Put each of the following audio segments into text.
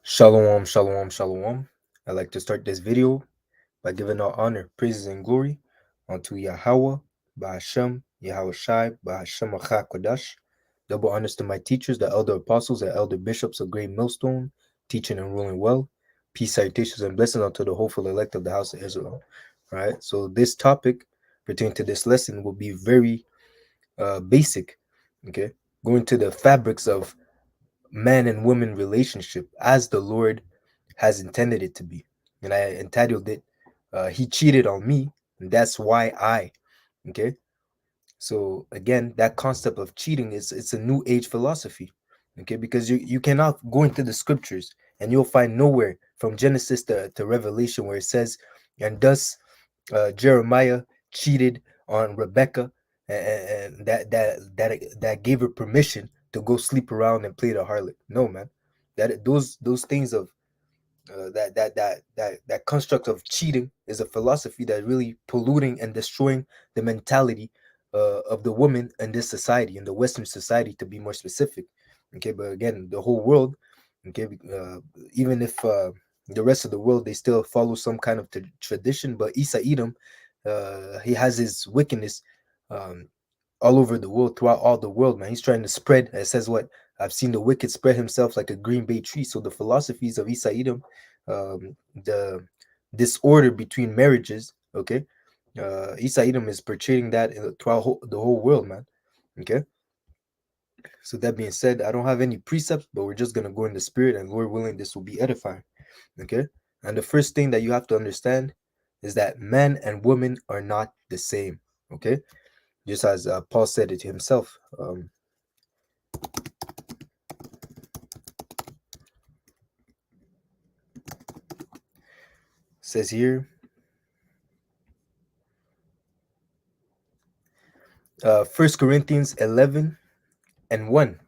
Shalom, shalom, shalom. I'd like to start this video by giving all honor, praises, and glory unto Yahweh, Bahashem, Yahweh Shai, Bahashem Kodash. Double honors to my teachers, the elder apostles and elder bishops of Great Millstone, teaching and ruling well. Peace, salutations, and blessings unto the hopeful elect of the house of Israel. All right, so this topic pertaining to this lesson will be very basic, okay? Going to the fabrics of man and woman relationship as the Lord has intended it to be. And I entitled it, He Cheated on Me, and That's Why I. Okay. So again, that concept of cheating is it's a new age philosophy. Okay, because you cannot go into the scriptures and you'll find nowhere from Genesis to Revelation where it says, and thus Jeremiah cheated on Rebecca, and that gave her permission to go sleep around and play the harlot. No, man, that those things of that construct of cheating is a philosophy that really polluting and destroying the mentality of the woman in this society, in the Western society, to be more specific. Okay, but again, the whole world. Okay, even if the rest of the world they still follow some kind of tradition, but Isa Edom, he has his wickedness um, all over the world, throughout all the world, man. He's trying to spread. It says what I've seen the wicked spread himself like a green bay tree. So the philosophies of Isa Edom, the disorder between marriages, okay, Isa Edom is portraying that throughout the whole world, man. Okay. So that being said, I don't have any precepts, but we're just gonna go in the spirit, and Lord willing, this will be edifying. Okay. And the first thing that you have to understand is that man and woman are not the same. Okay, just as Paul said it himself. Says here, First Corinthians 11 and 1.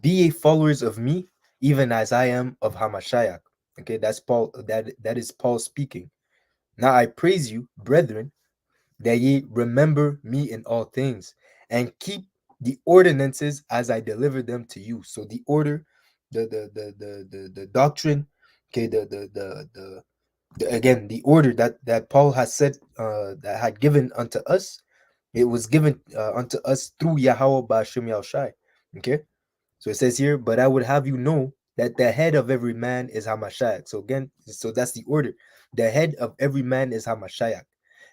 Be ye followers of me, even as I am of Hamashiach. Okay, that's Paul. That is Paul speaking. Now I praise you, brethren, that ye remember me in all things, and keep the ordinances as I delivered them to you. So the order, the doctrine, okay, again the order that Paul has said, that had given unto us, it was given unto us through Yahweh Ba'ashem Yahushai. Okay, so it says here, but I would have you know that the head of every man is Hamashiach. So again, so that's the order. The head of every man is Hamashiach,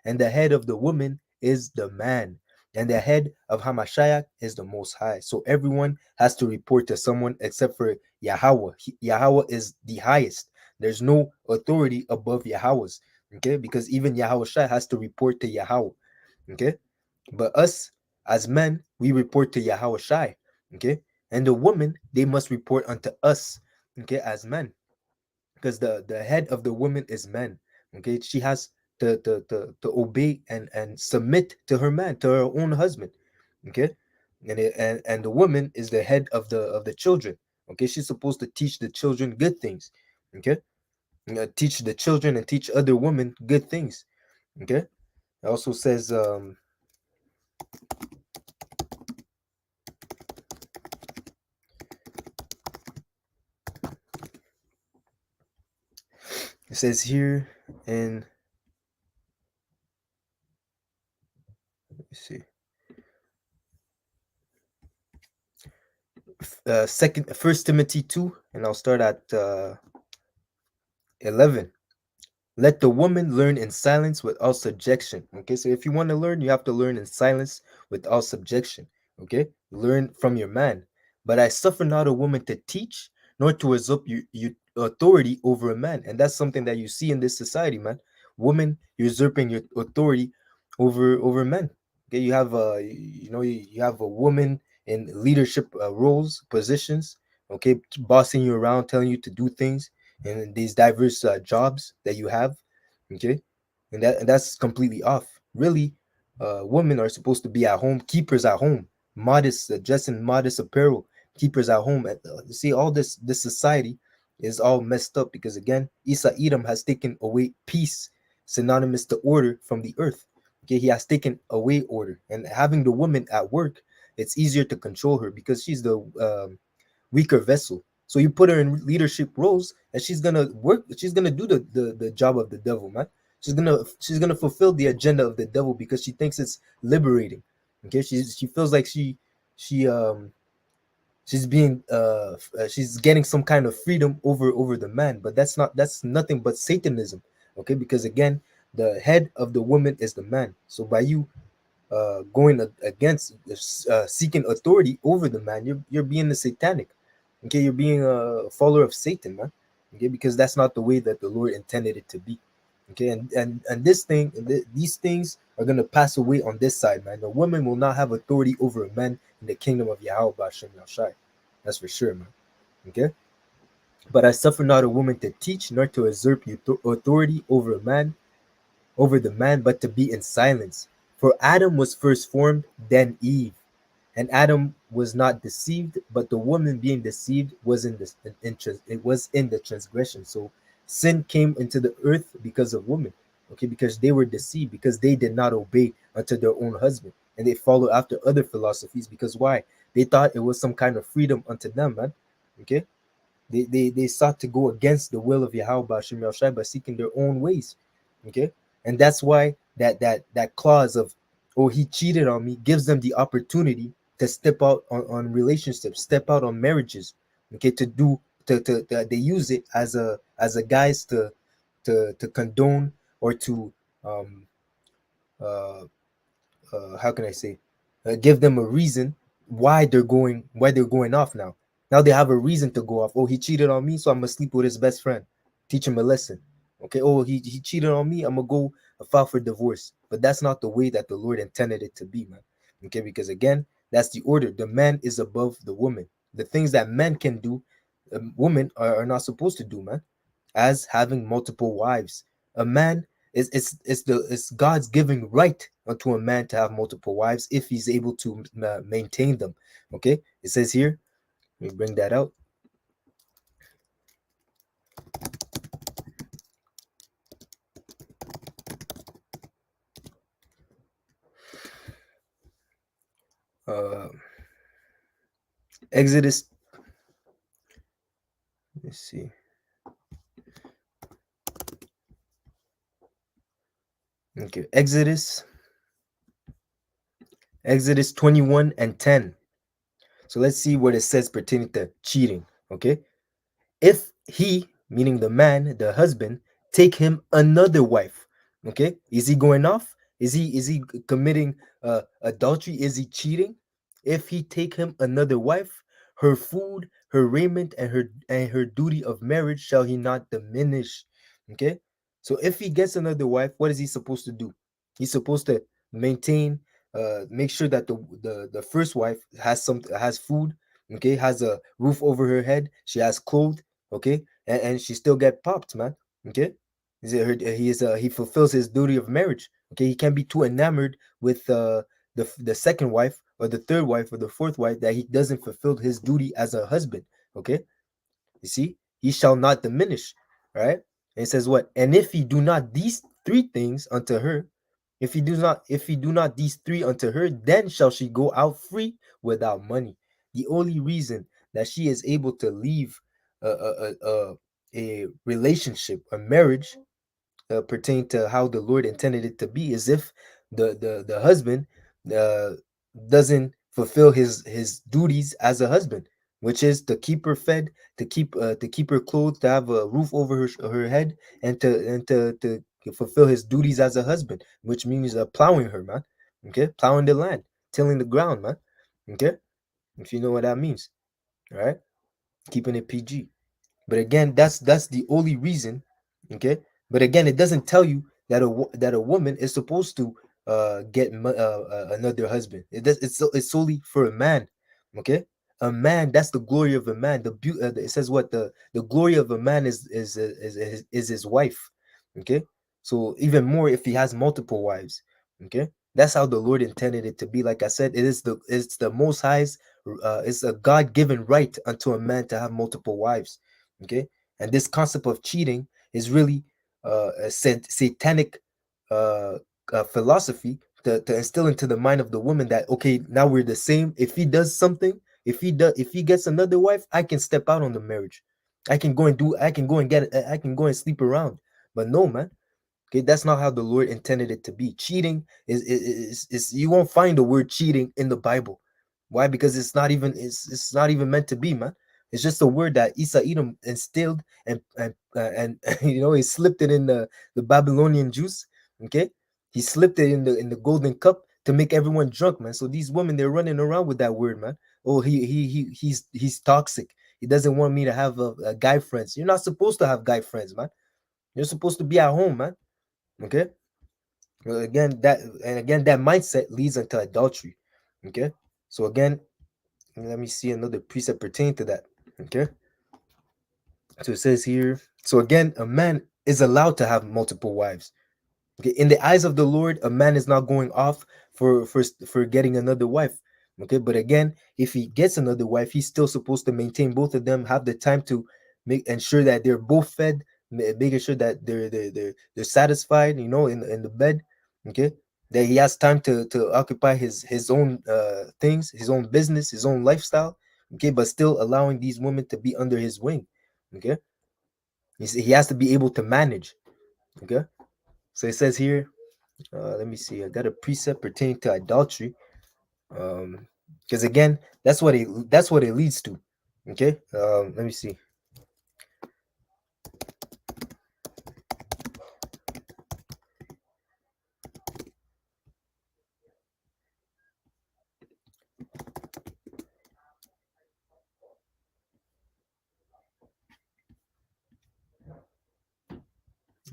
and the head of the woman is the man, and the head of Hamashiach is the Most High. So everyone has to report to someone except for Yahweh. Yahweh is the highest. There's no authority above Yahweh's. Okay, because even Yahweh Shai has to report to Yahweh. Okay, but us as men, we report to Yahweh Shai. Okay, and the woman, they must report unto us. Okay, as men, because the head of the woman is man. Okay, she has to obey and submit to her man, to her own husband. Okay, and the woman is the head of the children. Okay, she's supposed to teach the children good things. Okay, teach the children and teach other women good things. Okay, it also says, it says here in, let me see, second First Timothy 2, and I'll start at 11. Let the woman learn in silence without subjection. Okay, so if you want to learn, you have to learn in silence without subjection. Okay, learn from your man. But I suffer not a woman to teach, nor to usurp you authority over a man. And that's something that you see in this society, man. Women usurping your authority over men. Okay, you have you have a woman in leadership roles, positions. Okay, bossing you around, telling you to do things in these diverse jobs that you have. Okay, and that's completely off. Really, women are supposed to be at home, keepers at home, modest, dressing modest apparel, keepers at home. You see, all this society is all messed up because again, Isa Edom has taken away peace, synonymous to order, from the earth. Okay, he has taken away order, and having the woman at work, it's easier to control her because she's the weaker vessel. So you put her in leadership roles, and she's gonna work. She's gonna do the job of the devil, man. She's gonna fulfill the agenda of the devil because she thinks it's liberating. Okay, she feels like she she's being she's getting some kind of freedom over the man, but that's nothing but Satanism. Okay, because again, the head of the woman is the man. So by you going against seeking authority over the man, you're being a satanic. Okay, you're being a follower of Satan, man. Okay, because that's not the way that the Lord intended it to be. Okay, and this thing, these things are gonna pass away on this side, man. The woman will not have authority over a man in the kingdom of Yahweh Bashem Yahshai. That's for sure, man. Okay, but I suffer not a woman to teach, nor to usurp authority over the man, but to be in silence. For Adam was first formed, then Eve. And Adam was not deceived, but the woman being deceived was it was in the transgression. So sin came into the earth because of women. Okay, because they were deceived, because they did not obey unto their own husband. And they followed after other philosophies. Because why? They thought it was some kind of freedom unto them, man. Okay. They sought to go against the will of Yahweh Bashim Yahushai by seeking their own ways. Okay, and that's why that clause of, oh, he cheated on me, gives them the opportunity to step out on relationships, step out on marriages. Okay, to do to they use it as a guise to condone or to um uh how can I say, give them a reason why they're going off now. Now they have a reason to go off. Oh, he cheated on me, so I'm gonna sleep with his best friend. Teach him a lesson. Okay. Oh, he cheated on me. I'm gonna go file for divorce. But that's not the way that the Lord intended it to be, man. Okay, because again, that's the order. The man is above the woman. The things that men can do, women are not supposed to do, man. As having multiple wives, a man it's God's giving right unto a man to have multiple wives if he's able to maintain them. Okay, it says here. Let me bring that out. Uh, Exodus. Let's see. Okay, Exodus 21:10. So let's see what it says pertaining to cheating. Okay, if he, meaning the man, the husband, take him another wife. Okay, is he going off? Is he committing adultery? Is he cheating? If he take him another wife, her food, her raiment, and her duty of marriage shall he not diminish. Okay, so if he gets another wife, what is he supposed to do? He's supposed to maintain, make sure that the first wife has food, okay, has a roof over her head, she has clothes, okay, and she still get popped, man. Okay, he fulfills his duty of marriage. Okay, he can't be too enamored with the second wife or the third wife or the fourth wife that he doesn't fulfill his duty as a husband. Okay, you see, he shall not diminish, right? And it says what? And if he do not these three things unto her, if he do not these three unto her, then shall she go out free without money. The only reason that she is able to leave a relationship, a marriage, pertain to how the Lord intended it to be, is if the husband uh, doesn't fulfill his duties as a husband, which is to keep her fed, to keep her clothed, to have a roof over her head, and to fulfill his duties as a husband, which means plowing her, man. Okay, plowing the land, tilling the ground, man. Okay, if you know what that means, all right, keeping it PG. But again, that's the only reason. Okay, but again, it doesn't tell you that that a woman is supposed to get another husband. It's solely for a man. Okay, a man, that's the glory of a man. It says what the glory of a man is his wife. Okay, so even more if he has multiple wives. Okay, that's how the Lord intended it to be. Like I said, it's the Most High's, it's a God-given right unto a man to have multiple wives. Okay, and this concept of cheating is really a satanic uh, philosophy to instill into the mind of the woman that, okay, now we're the same. If he does something, if he gets another wife, I can step out on the marriage. I can go and get I can go and sleep around. But no, man. Okay, that's not how the Lord intended it to be. Cheating is you won't find the word cheating in the Bible. Why? Because it's not even meant to be, man. It's just a word that Isa Edom instilled and he slipped it in the Babylonian juice. Okay, he slipped it in the golden cup to make everyone drunk, man. So these women they're running around with that word, man. Oh, he's toxic. He doesn't want me to have a guy friends. You're not supposed to have guy friends, man. You're supposed to be at home, man. Okay. Well, again that mindset leads into adultery. Okay. So again, let me see another precept pertaining to that. Okay. So it says here. So again, a man is allowed to have multiple wives. Okay, in the eyes of the Lord, a man is not going off for getting another wife. Okay, but again, if he gets another wife, he's still supposed to maintain both of them, have the time to make ensure that they're both fed, making sure that they're satisfied, in the bed. Okay, that he has time to occupy his own things, his own business, his own lifestyle. Okay, but still allowing these women to be under his wing. Okay, he has to be able to manage. Okay, so it says here, let me see. I got a precept pertaining to adultery. Because again, that's what it leads to. Okay. Let me see.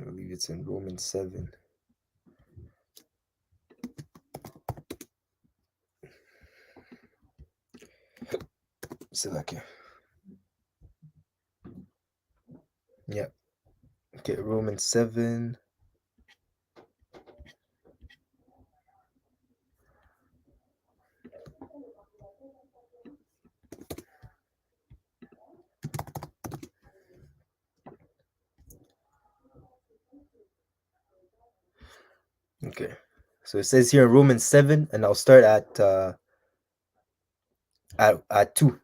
I believe it's in Romans 7. So like, yeah. Okay, Romans 7. Okay. So it says here in Romans 7, and I'll start at 2.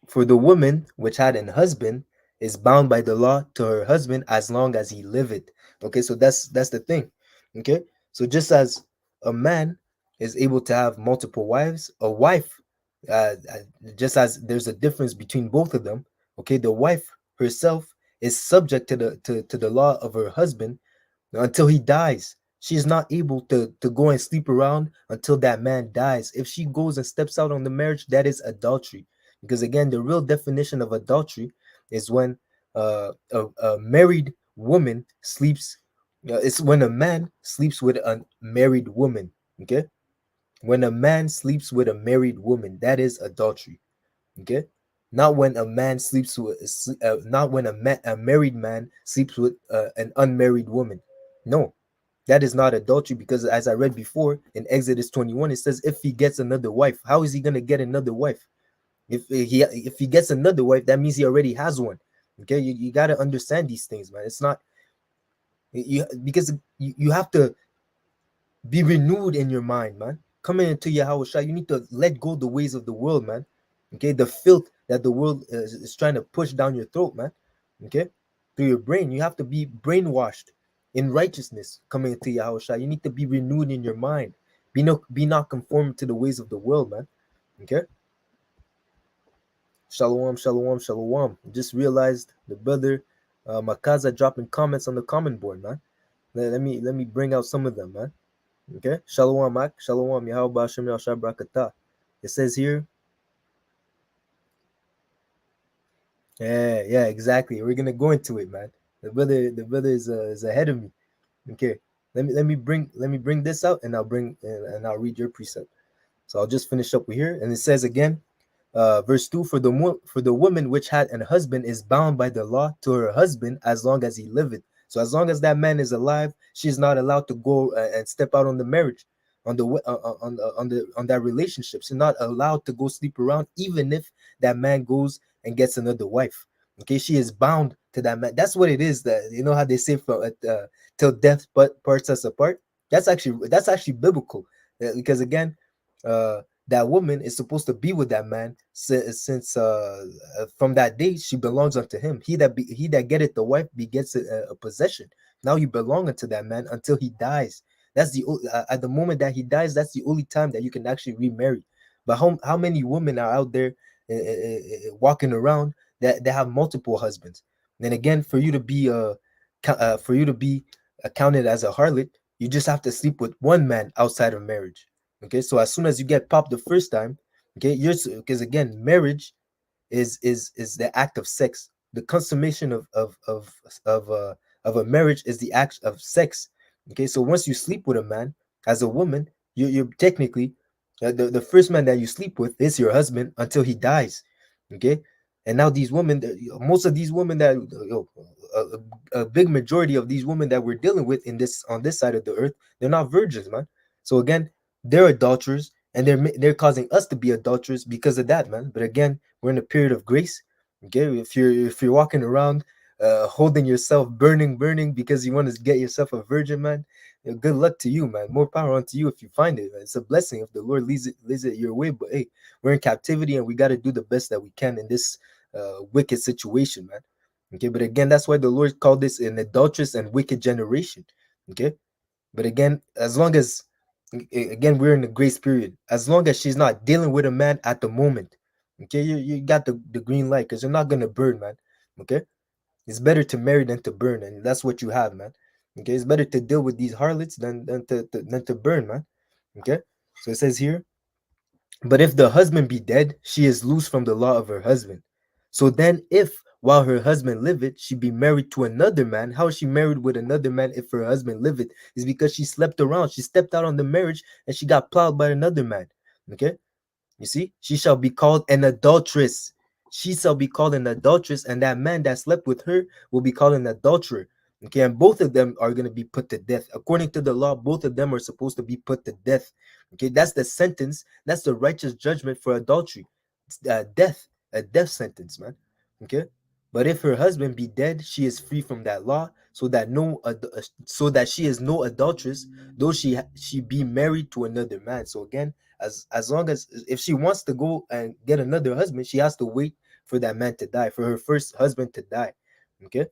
For the woman which had an husband is bound by the law to her husband as long as he liveth. Okay, so that's the thing. Okay, so just as a man is able to have multiple wives, a wife, just as there's a difference between both of them. Okay, the wife herself is subject to the law of her husband until he dies. She's not able to go and sleep around until that man dies. If she goes and steps out on the marriage, that is adultery. Because again, the real definition of adultery is when a married woman sleeps. It's when a man sleeps with a married woman. Okay, when a man sleeps with a married woman, that is adultery. Okay, not when a man sleeps with, not when a married man sleeps with an unmarried woman. No, that is not adultery, because as I read before in Exodus 21, it says if he gets another wife, how is he gonna get another wife? If he gets another wife, that means he already has one. Okay, you got to understand these things, man. It's not because you have to be renewed in your mind, man. Coming into Yahweh Shai, you need to let go the ways of the world, man. Okay, the filth that the world is trying to push down your throat, man. Okay, through your brain, you have to be brainwashed in righteousness. Coming into Yahweh Shai, you need to be renewed in your mind. Be not conformed to the ways of the world, man. Okay. Shalom, shalom, shalom. Just realized the brother Makaza dropping comments on the comment board, man. Let me bring out some of them, man. Okay, Shalom, Mak, Shalom, Yahweh Hashem Yahshua Barakatah. It says here, yeah, exactly. We're gonna go into it, man. The brother is ahead of me. Okay, let me bring this out, and I'll read your precept. So I'll just finish up with here, and it says again, verse 2: for the woman which had an husband is bound by the law to her husband as long as he liveth. So as long as that man is alive, she's not allowed to go and step out on the marriage, on that relationship. She's not allowed to go sleep around, even if that man goes and gets another wife. Okay, she is bound to that man. That's what it is. That you know how they say from till death but parts us apart. That's actually biblical, because again, that woman is supposed to be with that man since from that day she belongs unto him. He that getteth the wife begets a possession. Now you belong unto that man until he dies. That's at the moment that he dies, that's the only time that you can actually remarry. But how many women are out there walking around that have multiple husbands? Then again, for you to be counted as a harlot, you just have to sleep with one man outside of marriage. Okay, so as soon as you get popped the first time, okay, because again, marriage is the act of sex. The consummation of of a marriage is the act of sex. Okay, so once you sleep with a man as a woman, you're technically the first man that you sleep with is your husband until he dies. Okay, and now these women, most of these women that a big majority of these women that we're dealing with in this on this side of the earth, they're not virgins, man. So again, they're adulterers, and they're causing us to be adulterers because of that, man. But again, we're in a period of grace. Okay, if you're walking around holding yourself burning because you want to get yourself a virgin, man, good luck to you, man. More power unto you if you find it, man. It's a blessing if the Lord leads it your way. But hey, we're in captivity and we got to do the best that we can in this wicked situation, man. Okay, but again, that's why the Lord called this an adulterous and wicked generation. Okay, but again, as long as again we're in the grace period, as long as she's not dealing with a man at the moment, okay, you got the green light because you're not gonna burn, man. Okay, it's better to marry than to burn, and that's what you have, man. Okay, it's better to deal with these harlots than to burn, man. Okay, so it says here, but if the husband be dead, she is loose from the law of her husband. So then, if while her husband liveth, she be married to another man, how is she married with another man if her husband liveth? Is because she slept around, she stepped out on the marriage, and she got plowed by another man. Okay, you see, she shall be called an adulteress. She shall be called an adulteress, and that man that slept with her will be called an adulterer. Okay, and both of them are going to be put to death. According to the law, both of them are supposed to be put to death. Okay, that's the sentence, that's the righteous judgment for adultery. It's death, a death sentence, man. Okay, but if her husband be dead, she is free from that law, so that she is no adulteress, though she be married to another man. So again, as long as if she wants to go and get another husband, she has to wait for that man to die, for her first husband to die. Okay,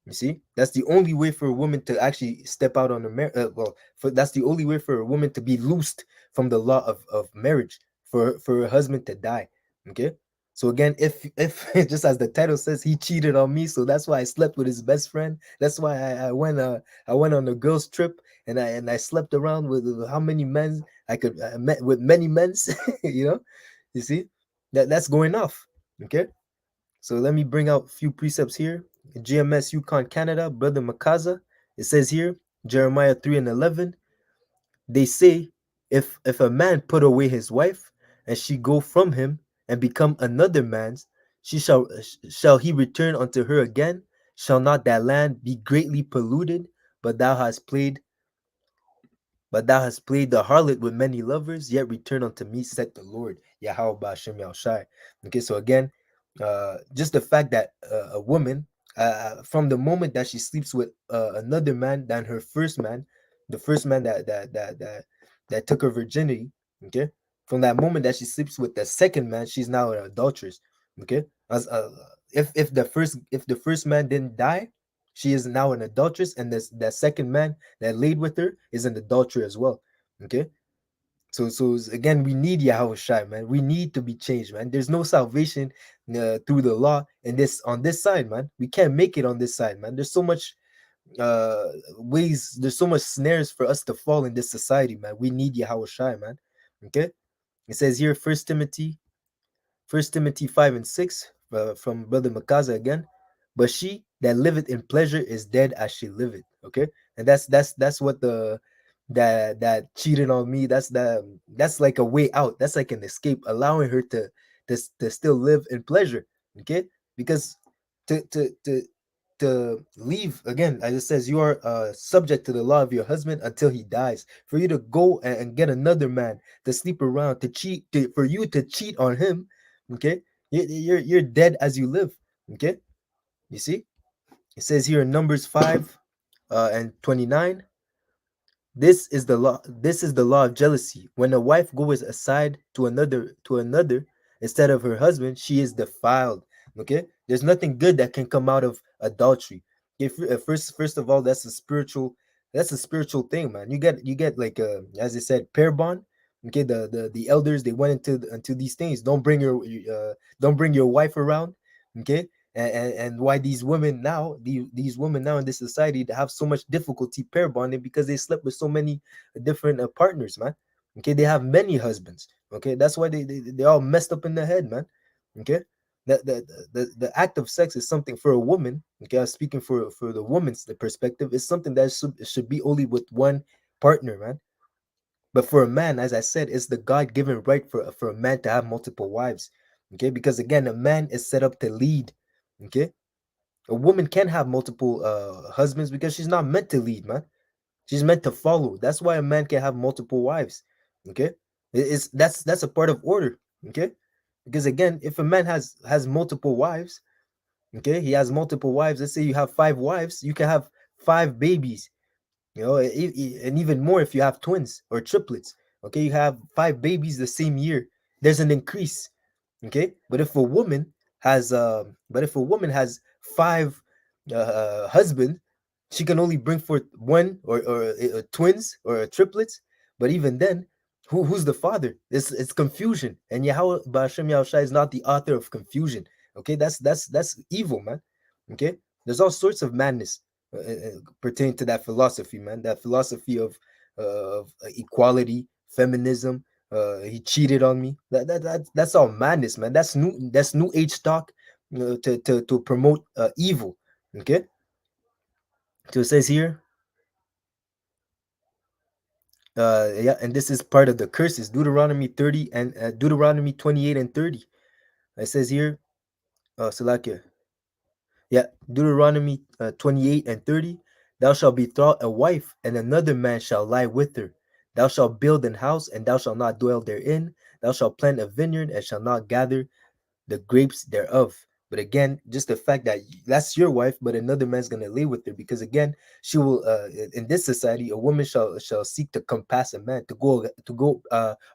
you see, that's the only way for a woman to actually step out on the that's the only way for a woman to be loosed from the law of marriage, for her husband to die. Okay, so again, if just as the title says, he cheated on me, so that's why I slept with his best friend. That's why I went on a girls trip, and I slept around with how many men I met with many men's. you know, you see, that's going off. Okay, so let me bring out a few precepts here. GMS Yukon Canada, Brother Makaza. It says here, Jeremiah 3 and 11. They say, if a man put away his wife, and she go from him, and become another man's, shall he return unto her again? Shall not that land be greatly polluted? But thou hast played but thou hast played the harlot with many lovers, yet return unto me, said the Lord. Yahweh Ba'ashem Yahushai. Okay, so again, just the fact that a woman, from the moment that she sleeps with another man than her first man, the first man that took her virginity, okay, from that moment that she sleeps with the second man, she's now an adulteress. Okay, as if the first man didn't die, she is now an adulteress, and this that second man that laid with her is an adultery as well. Okay, so again, we need Yahweh Shai, man. We need to be changed, man. There's no salvation through the law in this on this side, man. We can't make it on this side, man. There's so much ways. There's so much snares for us to fall in this society, man. We need Yahweh Shai, man. Okay, it says here, First Timothy 5 and 6, from Brother Makaza again. But she that liveth in pleasure is dead as she liveth. Okay, and that's what that cheated on me. That's like a way out. That's like an escape, allowing her to still live in pleasure. Okay, because to to to to leave again, as it says, you are subject to the law of your husband until he dies. For you to go and get another man to sleep around, to cheat, for you to cheat on him, okay, you're dead as you live. Okay, you see, it says here in Numbers 5 and 29, This is the law of jealousy. When a wife goes aside to another instead of her husband, she is defiled. Okay? There's nothing good that can come out of adultery. Okay, first of all, that's a spiritual thing, man. You get like as I said, pair bond. Okay, the elders, they went into these things. Don't bring your wife around. Okay, and why these women now in this society, they have so much difficulty pair bonding because they slept with so many different partners, man. Okay, they have many husbands. Okay, that's why they all messed up in the head, man. Okay, the act of sex is something for a woman. Okay, I'm speaking for the woman's the perspective. It's something that should be only with one partner, man. But for a man, as I said, it's the God-given right for a man to have multiple wives. Okay, because again, a man is set up to lead. Okay, a woman can have multiple husbands because she's not meant to lead, man. She's meant to follow. That's why a man can have multiple wives. Okay, that's a part of order. Okay, because again, if a man has multiple wives, okay, he has multiple wives. Let's say you have five wives, you can have five babies. And even more if you have twins or triplets. Okay, you have five babies the same year. There's an increase. Okay, but if a woman has five husbands, she can only bring forth one or twins or triplets. But even then, who's the father? It's confusion, and Yahweh Ba'ashem Yahushai is not the author of confusion. Okay, that's evil, man. Okay, there's all sorts of madness pertaining to that philosophy, man. That philosophy of equality, feminism. He cheated on me. That's all madness, man. That's new age talk, to promote evil. Okay, so it says here, yeah, and this is part of the curses. Deuteronomy 30 and Deuteronomy 28 and 30. It says here, Salakia. Yeah, Deuteronomy 28 and 30. Thou shalt betroth a wife, and another man shall lie with her. Thou shalt build an house, and thou shalt not dwell therein. Thou shalt plant a vineyard, and shalt not gather the grapes thereof. But again, just the fact that that's your wife, but another man's gonna lay with her, because again, she will. In this society, a woman shall seek to compass a man to go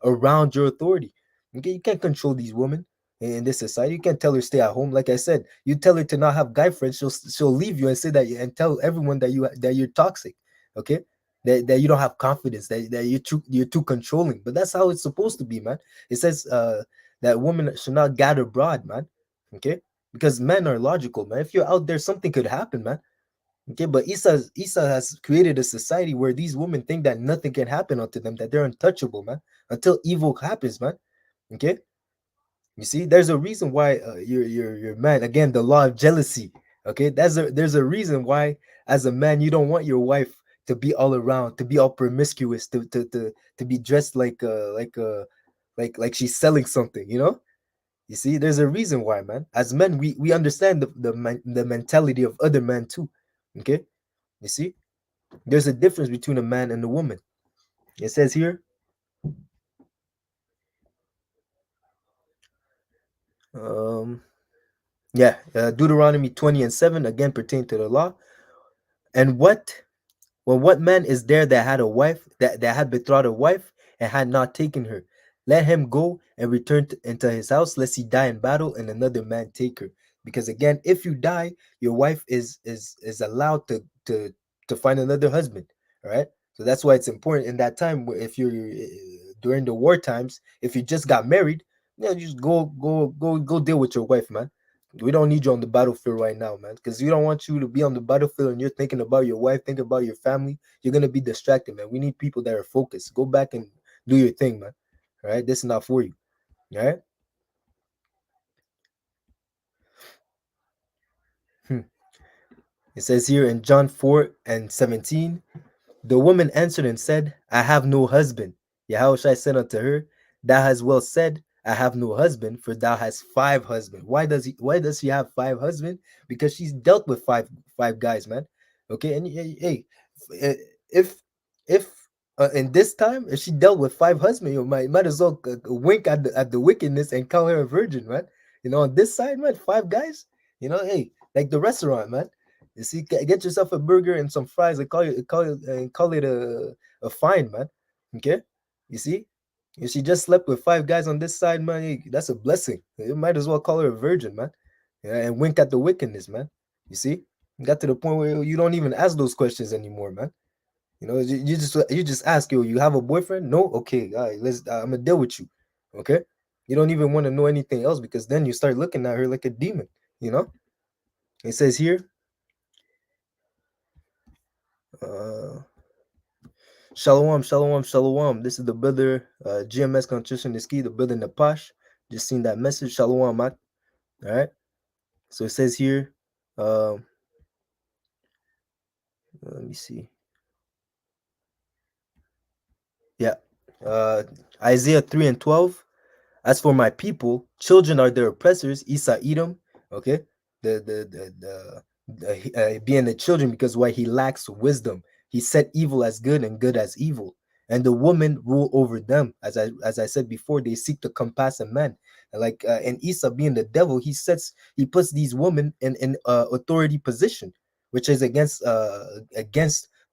around your authority. Okay, you can't control these women in this society. You can't tell her stay at home. Like I said, you tell her to not have guy friends, she'll leave you and say that and tell everyone that you're toxic. Okay, that you don't have confidence, that you're too controlling. But that's how it's supposed to be, man. It says that women should not gather abroad, man. Okay, because men are logical, man. If you're out there, something could happen, man. Okay, but Isa has created a society where these women think that nothing can happen unto them, that they're untouchable, man, until evil happens, man. Okay, you see, there's a reason why you're man. Again, the law of jealousy. Okay, there's a reason why, as a man, you don't want your wife to be all around, to be all promiscuous, to be dressed like she's selling something. You see, there's a reason why, man. As men, we understand the mentality of other men too. Okay, you see, there's a difference between a man and a woman. It says here, um, yeah, Deuteronomy 20 and 7 again pertain to the law. And what man is there that had a wife that had betrothed a wife and had not taken her? Let him go and return into his house, lest he die in battle and another man take her. Because again, if you die, your wife is allowed to find another husband. All right. So that's why it's important in that time, if you're during the war times, if you just got married, just go deal with your wife, man. We don't need you on the battlefield right now, man, because we don't want you to be on the battlefield and you're thinking about your wife, thinking about your family. You're gonna be distracted, man. We need people that are focused. Go back and do your thing, man. All right, this is not for you. All right. Hmm. It says here in John 4 and 17, the woman answered and said, I have no husband. Yahushua said unto her, Thou hast well said, I have no husband, for thou hast five husbands. Why does she have five husbands? Because she's dealt with five guys, man. Okay, and hey, eh, if if in this time, if she dealt with five husbands, you might as well wink at the wickedness and call her a virgin, man. On this side, man, five guys. Hey, like the restaurant, man. You see, get yourself a burger and some fries and call it a fine, man. Okay, you see, if she just slept with five guys on this side, man, that's a blessing. You might as well call her a virgin, man. Yeah, and wink at the wickedness, man. You see, you got to the point where you don't even ask those questions anymore, man. You know, you just ask, yo, you have a boyfriend? No, okay, all right, let's. I'm gonna deal with you, okay? You don't even want to know anything else because then you start looking at her like a demon. You know, it says here, uh, Shalom, shalom, shalom. This is the brother GMS Contrition is key, the brother Napash. Just seen that message. Shalom, Mat. All right. So it says here, um, let me see. Yeah. Uh, Isaiah 3 and 12. As for my people, children are their oppressors. Isa Edom, okay, being the children because why he lacks wisdom. He set evil as good and good as evil, and the woman rule over them. As I said before, they seek to compass a man. And Isa being the devil, he puts these women in authority position, which is against the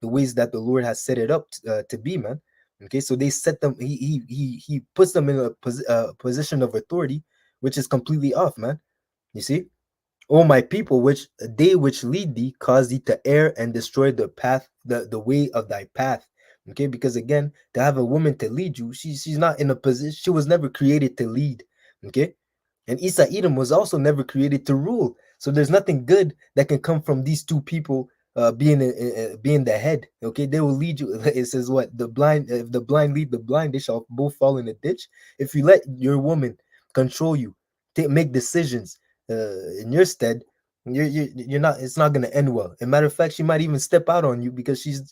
ways that the Lord has set it up to be, man. Okay, so they set them. He puts them in a position of authority, which is completely off, man. You see, oh my people, which they which lead thee cause thee to err and destroy the path, the way of thy path. Okay, because again, to have a woman to lead you, she's not in a position. She was never created to lead. Okay, and Isa Edom was also never created to rule. So there's nothing good that can come from these two people being the head. Okay, they will lead you. It says what the blind, if the blind lead the blind, they shall both fall in a ditch. If you let your woman control you, make decisions in your stead, you're not. It's not gonna end well. As a matter of fact, she might even step out on you because she's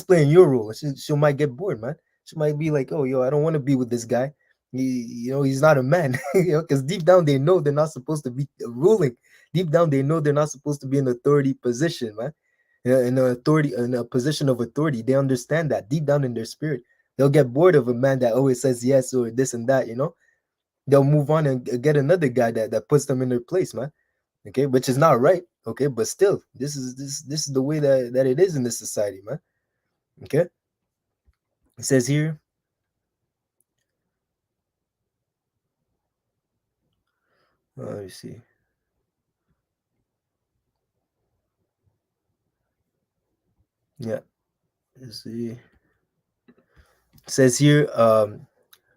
playing your role. She might get bored, man. She might be like, oh, yo, I don't want to be with this guy. He's not a man. Because deep down they know they're not supposed to be ruling. Deep down they know they're not supposed to be in authority position, man. In a position of authority. They understand that deep down in their spirit. They'll get bored of a man that always says yes or this and that. They'll move on and get another guy that puts them in their place, man. Okay, which is not right. Okay, but still, this is the way that it is in this society, man. Okay, it says here. Let me see. Yeah, let's see. It says here,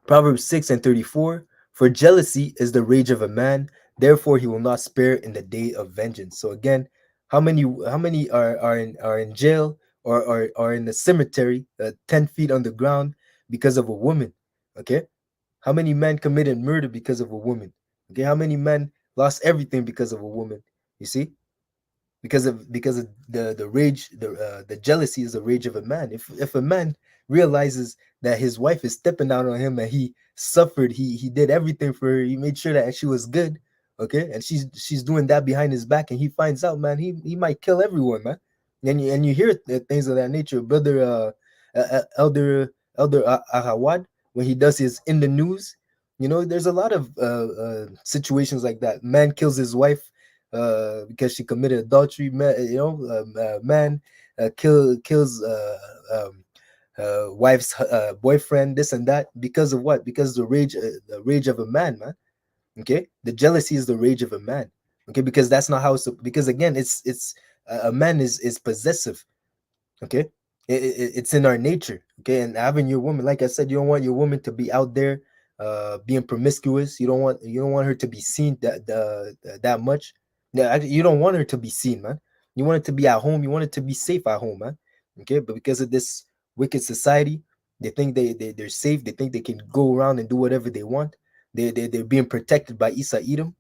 Proverbs 6 and 34. For jealousy is the rage of a man, therefore he will not spare in the day of vengeance. So again, how many are in jail or are in the cemetery 10 feet underground because of a woman? Okay, how many men committed murder because of a woman? Okay, how many men lost everything because of a woman? You see, because of the rage, the jealousy is the rage of a man. If a man realizes that his wife is stepping out on him and he suffered, he did everything for her, he made sure that she was good, okay, and she's doing that behind his back, and he finds out, man, he might kill everyone, man. And you hear things of that nature, brother. Elder Ahawad, when he does his in the news, there's a lot of situations like that. Man kills his wife because she committed adultery. Man kills wife's boyfriend, this and that, because of what? Because the rage of a man, man. Okay, the jealousy is the rage of a man. Okay, because that's not how because again, it's a man is possessive. Okay, it's in our nature. Okay, and having your woman, like I said, you don't want your woman to be out there being promiscuous. You don't want her to be seen that much. Yeah, you don't want her to be seen, man. You want it to be at home. You want it to be safe at home, man. Okay, but because of this wicked society, they think they're safe. They think they can go around and do whatever they want. They're being protected by Isa Edom.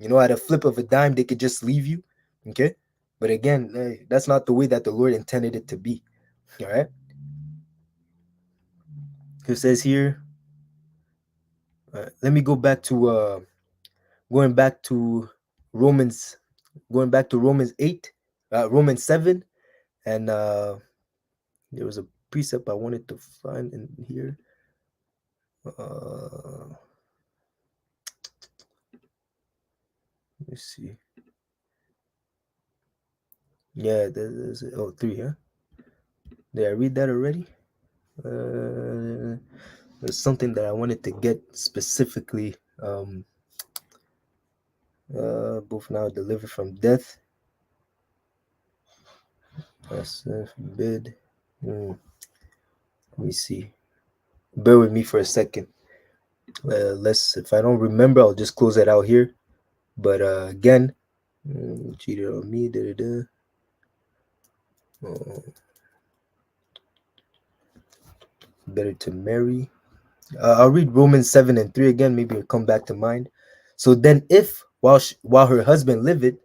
At a flip of a dime, they could just leave you. Okay, but again, that's not the way that the Lord intended it to be. All right. It says here. Let me go back to going back to Romans, going back to Romans 8, Romans 7, and there was a precept I wanted to find in here. Let me see. Yeah, oh, three, huh? Did I read that already? Uh, there's something that I wanted to get specifically. Both now delivered from death. Forbid. Let me see. Bear with me for a second. Let's. If I don't remember, I'll just close it out here. But again, cheated on me. Da, da, da. Uh, better to marry. I'll read Romans 7 and 3 again. Maybe it'll come back to mind. So then, if while her husband liveth,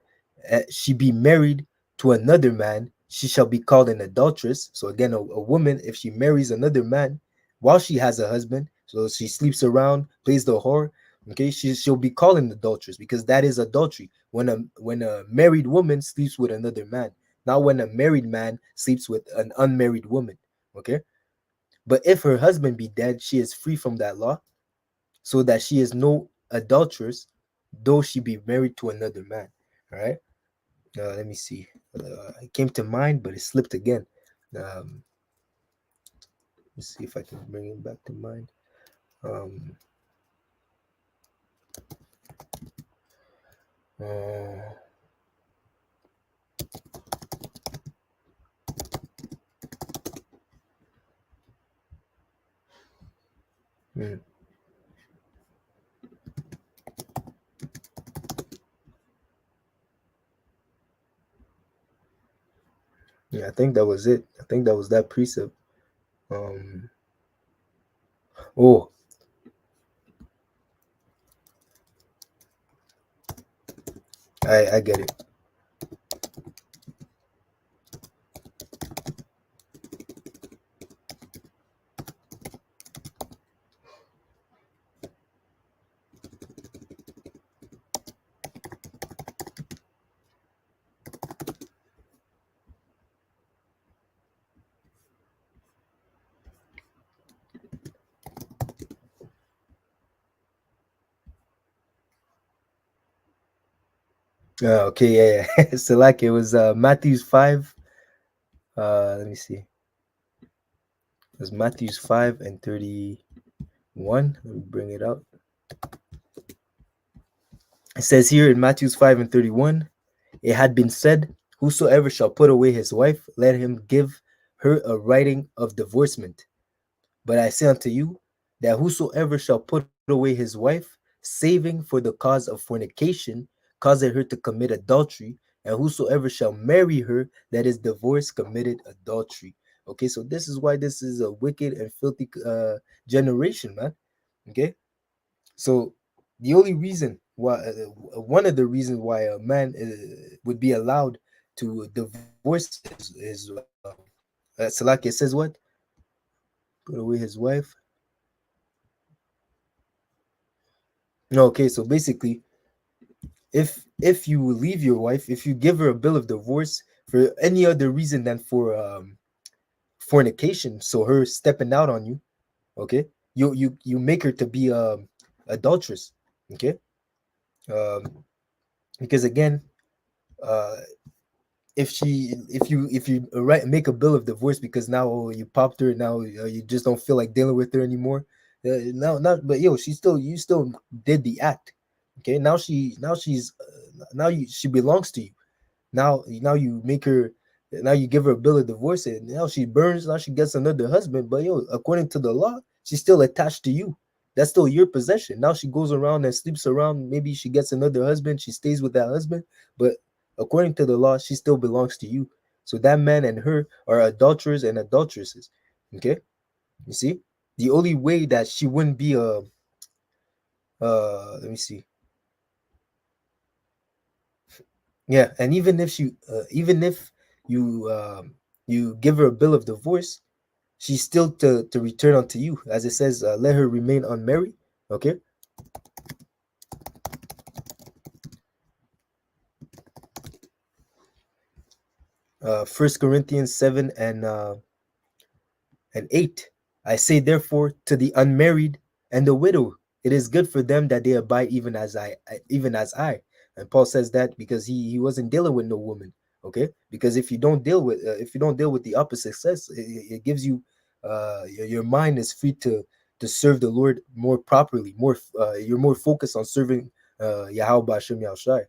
she be married to another man, she shall be called an adulteress. So again, a woman, if she marries another man while she has a husband, so she sleeps around, plays the whore, okay, she'll be called an adulteress because that is adultery. When a married woman sleeps with another man, not when a married man sleeps with an unmarried woman. Okay. But if her husband be dead, she is free from that law, so that she is no adulteress, though she be married to another man. All right. Let me see. It came to mind, but it slipped again. Um, let's see if I can bring it back to mind. Um, uh, hmm, yeah, I think that was it. I think that was that precept. Um, oh, I get it. Okay, yeah, yeah. So like it was Matthew's 5. Let me see. It was Matthew's 5 and 31. Let me bring it out. It says here in Matthew's 5 and 31, it had been said, whosoever shall put away his wife, let him give her a writing of divorcement. But I say unto you, that whosoever shall put away his wife, saving for the cause of fornication, causeth her to commit adultery, and whosoever shall marry her that is divorced committed adultery. Okay, so this is why this is a wicked and filthy generation, man. Okay, so the only reason why, one of the reasons why a man would be allowed to divorce his Salaki says what? Put away his wife. No, okay, so basically, if you leave your wife, if you give her a bill of divorce for any other reason than for fornication, so her stepping out on you, okay, you make her to be adulteress, okay, um, because again, uh, if you right make a bill of divorce because now you popped her, now you just don't feel like dealing with her anymore. No, not but yo, you still did the act. Okay, now she belongs to you. Now you make her, now you give her a bill of divorce, and now she burns. Now she gets another husband. But yo, according to the law, she's still attached to you. That's still your possession. Now she goes around and sleeps around. Maybe she gets another husband. She stays with that husband, but according to the law, she still belongs to you. So that man and her are adulterers and adulteresses. Okay, you see, the only way that she wouldn't be a let me see, yeah, and even if you give her a bill of divorce, she's still to return unto you, as it says, let her remain unmarried. Okay, First Corinthians 7 and 8. I say therefore to the unmarried and the widow, it is good for them that they abide even as I. And Paul says that because he wasn't dealing with no woman. Okay, because if you don't deal with the opposite sex, it gives you your mind is free to serve the Lord more properly, more you're more focused on serving Yahweh Bashem Yahushai.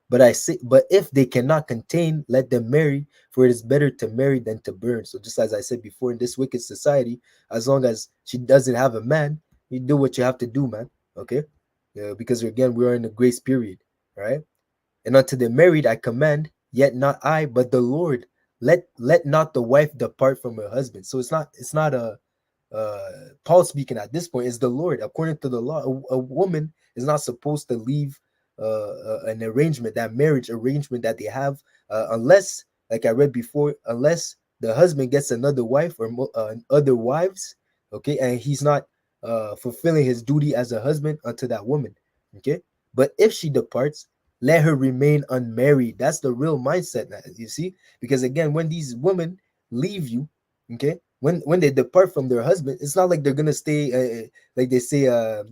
But I say, but if they cannot contain, let them marry, for it is better to marry than to burn. So just as I said before, in this wicked society, as long as she doesn't have a man, you do what you have to do, man. Okay, because again, we are in a grace period, right? And unto the married I command, yet not I, but the Lord. Let not the wife depart from her husband. So it's not a uh, Paul speaking at this point is the Lord. According to the law, a woman is not supposed to leave an arrangement, that marriage arrangement that they have, unless, like I read before, unless the husband gets another wife or other wives, okay, and he's not fulfilling his duty as a husband unto that woman, okay. But if she departs, let her remain unmarried. That's the real mindset, now, you see, because again, when these women leave you, okay, when they depart from their husband, it's not like they're gonna stay like they say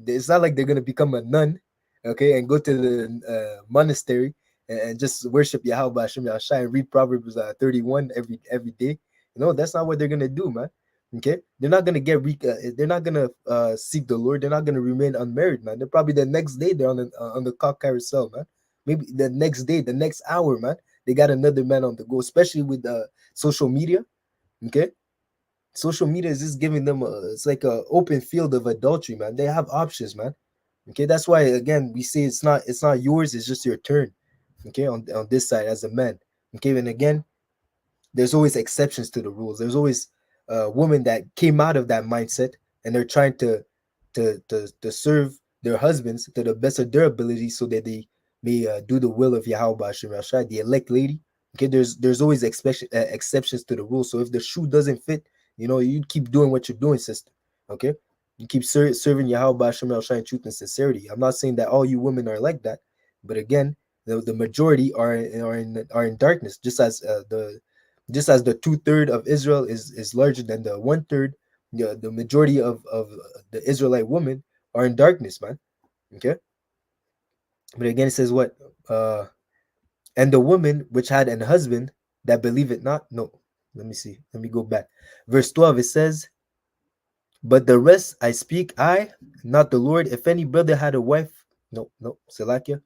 it's not like they're gonna become a nun, okay, and go to the monastery and just worship Yahweh Hashem Yahshai and read Proverbs 31 every day. That's not what they're gonna do, man. Okay, they're not gonna they're not gonna seek the Lord. They're not gonna remain unmarried, man. They're probably the next day they're on the cock carousel, man. Maybe the next day, the next hour, man, they got another man on the go, especially with social media. Okay, social media is just giving them it's like a open field of adultery, man. They have options, man. Okay, that's why again we say it's not yours, it's just your turn. Okay, on this side as a man. Okay, and again, there's always exceptions to the rules. There's always women that came out of that mindset and they're trying to serve their husbands to the best of their ability so that they may do the will of Yahweh Bashim Rashai, the elect lady. Okay, there's always exceptions to the rules. So if the shoe doesn't fit, you keep doing what you're doing, sister. Okay, you keep serving Yahweh Bashim Rashai in truth and sincerity. I'm not saying that all you women are like that, but again, the majority are in darkness, just as the 2/3 of Israel is larger than the 1/3. The majority of the Israelite women are in darkness, man. Okay, but again, it says what? And the woman which had an husband that believe it not. No, let me see. Let me go back. Verse 12. It says, "But the rest I speak, I, not the Lord. If any brother had a wife, no, no, Salakia.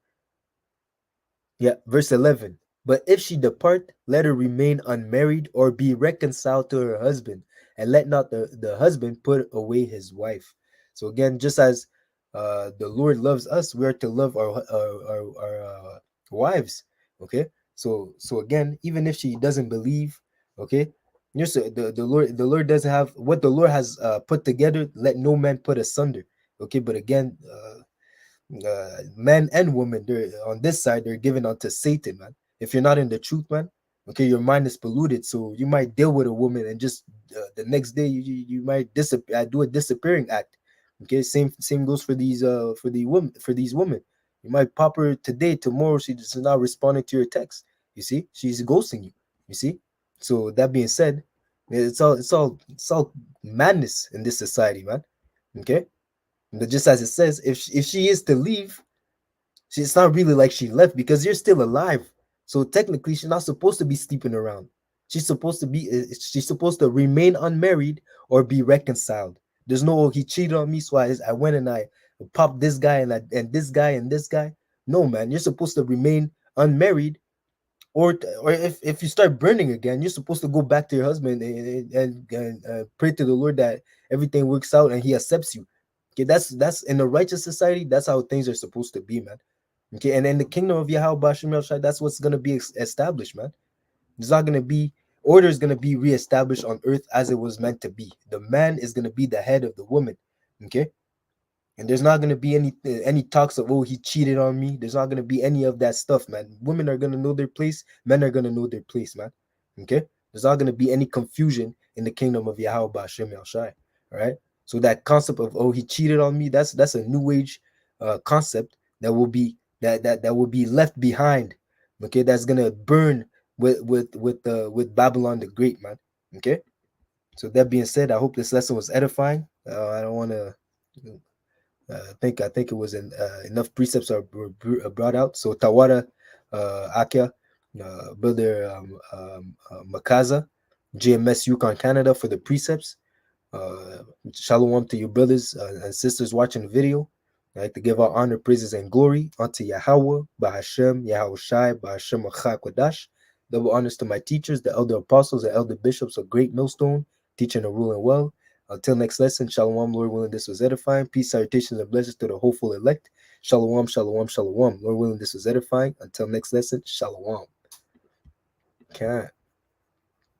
Yeah, verse 11. But if she depart, let her remain unmarried or be reconciled to her husband, and let not the husband put away his wife." So again, just as the Lord loves us, we are to love our wives. Okay. So again, even if she doesn't believe, okay, the Lord doesn't have what the Lord has put together, let no man put asunder. Okay, but again, men and women, they're on this side, they're given unto Satan, man. If you're not in the truth, man, okay, your mind is polluted, so you might deal with a woman and just the next day you might disappear, do a disappearing act. Okay, same goes for these women. You might pop her today, tomorrow she's not responding to your text. You see, she's ghosting you. You see. So that being said, it's all madness in this society, man. Okay, but just as it says, if she is to leave, it's not really like she left because you're still alive. So technically, she's not supposed to be sleeping around. She's supposed to remain unmarried or be reconciled. There's no, oh, he cheated on me, so I went and I popped this guy and this guy and this guy. No, man, you're supposed to remain unmarried, or if you start burning again, you're supposed to go back to your husband and pray to the Lord that everything works out and he accepts you. Okay, that's in a righteous society. That's how things are supposed to be, man. Okay, and in the kingdom of Yahweh Bashim El Shai, that's what's gonna be established, man. There's not gonna be order is gonna be reestablished on earth as it was meant to be. The man is gonna be the head of the woman. Okay, and there's not gonna be any talks of, oh, he cheated on me. There's not gonna be any of that stuff, man. Women are gonna know their place. Men are gonna know their place, man. Okay, there's not gonna be any confusion in the kingdom of Yahweh Bashim El Shai. All right. So that concept of, oh, he cheated on me, that's a new age concept that will be left behind. Okay, that's gonna burn with Babylon the Great, man. Okay. So that being said, I hope this lesson was edifying. I don't want to I think it was enough precepts are brought out. So Tawara, Akia, Brother Makaza, GMS Yukon Canada for the precepts. Shalom to your brothers and sisters watching the video. I'd like to give our honor, praises, and glory unto Yahweh, Bahashem, Yahweh Shai, Bahashem Achakwadash. Double honors to my teachers, the elder apostles, and elder bishops of Great Millstone, teaching and ruling well. Until next lesson, Shalom, Lord willing, this was edifying. Peace, salutations, and blessings to the hopeful elect. Shalom, Shalom, Shalom. Lord willing, this was edifying. Until next lesson, Shalom. Okay.